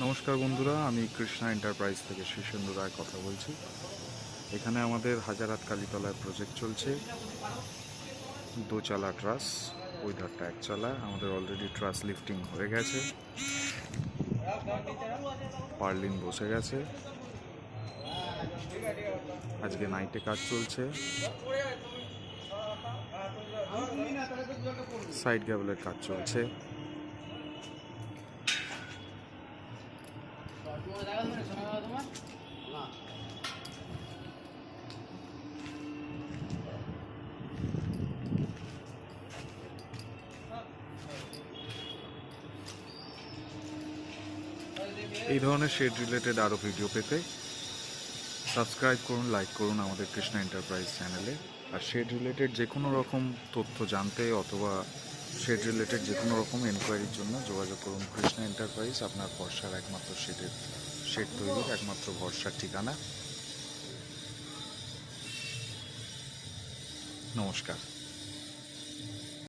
নমস্কার বন্ধুরা, আমি কৃষ্ণা এন্টারপ্রাইজ থেকে শীর্ষেন্দু রায় কথা বলছি। এখানে আমাদের হাজারাত কালীতলায় প্রজেক্ট চলছে। দোচালা ট্রাস, ওই ধারটা একচালা। আমাদের অলরেডি ট্রাস লিফটিং হয়ে গেছে, পার্লিন বসে গেছে। আজকে নাইটে কাজ চলছে। সাইড গ্যাবলের কাজ চলছে। এই ধরনের শেড রিলেটেড আরও ভিডিও পেতে সাবস্ক্রাইব করুন, লাইক করুন আমাদের কৃষ্ণা এন্টারপ্রাইজ চ্যানেলে। আর শেড রিলেটেড যে কোনো রকম তথ্য জানতে অথবা শেড রিলেটেড যে কোনো রকম এনকোয়ারির জন্য যোগাযোগ করুন কৃষ্ণা এন্টারপ্রাইজ, আপনার ভরসার একমাত্র শেড তৈরির একমাত্র ভরসার ঠিকানা। নমস্কার।